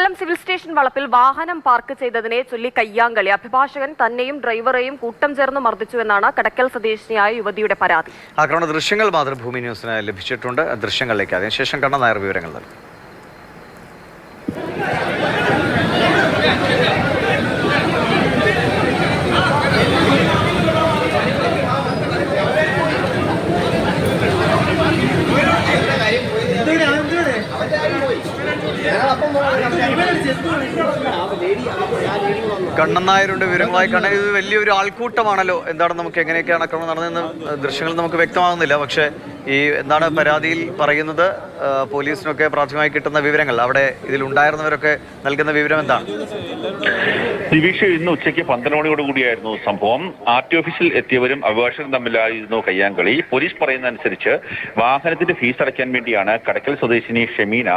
കൊല്ലം civil station വളപ്പിൽ വാഹനം park ചെയ്തതിനെ ചൊല്ലി കയ്യാങ്കളി. അഭിഭാഷകൻ തന്നെയും ഡ്രൈവറെയും കൂട്ടം ചേർന്ന് മർദ്ദിച്ചുവെന്നാണ് കടക്കൽ സ്വദേശിനിയായ യുവതിയുടെ പരാതി. ആക്രമണ ദൃശ്യങ്ങൾ മാതൃഭൂമി ന്യൂസിന് ലഭിച്ചിട്ടുണ്ട്. ദൃശ്യങ്ങളിലേക്ക് അതിനുശേഷം കണ്ണൻ നായർ വിവരങ്ങൾ നൽകും. കണ്ണൻ നായരുടെ വിവരങ്ങളായി. കണ്ണൻ, ഇത് വലിയൊരു ആൾക്കൂട്ടമാണല്ലോ. എന്താണ്, നമുക്ക് എങ്ങനെയൊക്കെയാണ് ആക്രമണം നടന്നതെന്ന് ദൃശ്യങ്ങൾ നമുക്ക് വ്യക്തമാകുന്നില്ല. പക്ഷേ ഈ എന്താണ് പരാതിയിൽ പറയുന്നത്? പോലീസിനൊക്കെ പ്രാഥമികമായി കിട്ടുന്ന വിവരങ്ങൾ, അവിടെ ഇതിലുണ്ടായിരുന്നവരൊക്കെ നൽകുന്ന വിവരം എന്താണ്? ദിവിഷ്, ഇന്ന് ഉച്ചയ്ക്ക് 12 മണിയോടുകൂടിയായിരുന്നു സംഭവം. ആർടി ഓഫീസിൽ എത്തിയവരും അഭിഭാഷകരും തമ്മിലായിരുന്നു കയ്യാങ്കളി. പോലീസ് പറയുന്ന അനുസരിച്ച് വാഹനത്തിന്റെ ഫീസ് അടയ്ക്കാൻ വേണ്ടിയാണ് കടക്കൽ സ്വദേശിനി ഷെമീന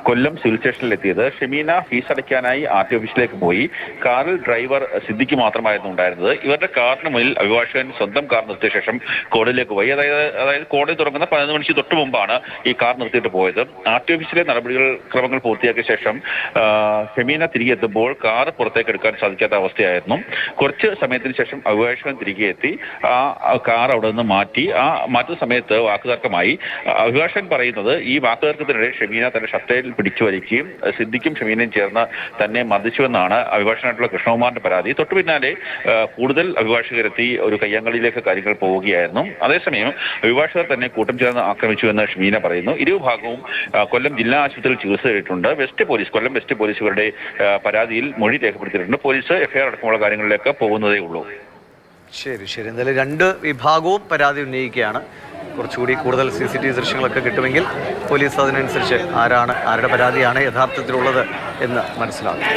കൊല്ലം സിവിൽ സ്റ്റേഷനിൽ എത്തിയത്. ഷെമീന ഫീസ് അടയ്ക്കാനായി ആർടി ഓഫീസിലേക്ക് പോയി. കാറിൽ ഡ്രൈവർ സിദ്ദിഖ് മാത്രമായിരുന്നു ഉണ്ടായിരുന്നത്. ഇവരുടെ കാറിന് മുന്നിൽ അഭിഭാഷകൻ സ്വന്തം കാർ നിർത്തിയ ശേഷം കോടതിയിലേക്ക് പോയി. അതായത് കോടതി തുടങ്ങുന്ന 11 മണിക്ക് തൊട്ട് മുമ്പാണ് ഈ കാർ നിർത്തിയിട്ട് പോയത്. ആർടി ഓഫീസിലെ ക്രമങ്ങൾ പൂർത്തിയാക്കിയ ശേഷം ഷെമീന തിരികെ എത്തുമ്പോൾ കാർ പുറത്തേക്ക് എടുക്കാൻ സാധിക്കാത്ത അവസ്ഥയായിരുന്നു. കുറച്ച് സമയത്തിന് ശേഷം അഭിഭാഷകൻ തിരികെ എത്തി ആ കാർ അവിടെ നിന്ന് മാറ്റി. ആ മാറ്റുന്ന സമയത്ത് വാക്കുതർക്കമായി. അഭിഭാഷകൻ പറയുന്നത്, ഈ വാക്കുതർക്കത്തിനിടെ ഷെമീന തന്റെ ഷർട്ടയിൽ പിടിച്ചു വലിക്കുകയും സിദ്ദിഖും ഷെമീനയും ചേർന്ന് തന്നെ മർദ്ദിച്ചുവെന്നാണ് അഭിഭാഷകനായിട്ടുള്ള കൃഷ്ണകുമാറിന്റെ പരാതി. തൊട്ടു പിന്നാലെ കൂടുതൽ അഭിഭാഷകരെത്തി ഒരു കയ്യാങ്കളിയിലേക്ക് കാര്യങ്ങൾ പോവുകയായിരുന്നു. അതേസമയം അഭിഭാഷകർ തന്നെ കൂട്ടം ചേർന്ന് ആക്രമിച്ചുവെന്ന് ഷെമീന പറയുന്നു. ഇരുവിഭാഗവും കൊല്ലം ജില്ലാ ആശുപത്രിയിൽ ചികിത്സ തേടിയിട്ടുണ്ട്. കൊല്ലം വെസ്റ്റ് പോലീസുകാരുടെ പരാതിയിൽ മൊഴി രേഖപ്പെടുത്തിയിട്ടുണ്ട്. പോലീസ് എഫ്ഐആർ അടക്കമുള്ള കാര്യങ്ങളിലേക്ക് പോകുന്നതേ ഉള്ളൂ. ശരി. എന്തായാലും രണ്ട് വിഭാഗവും പരാതി ഉന്നയിക്കുകയാണ്. കുറച്ചുകൂടി കൂടുതൽ CCTV ദൃശ്യങ്ങളൊക്കെ കിട്ടുമെങ്കിൽ പോലീസ് അതിനനുസരിച്ച് ആരുടെ പരാതിയാണ് യഥാർത്ഥത്തിലുള്ളത് എന്ന് മനസ്സിലാക്കും.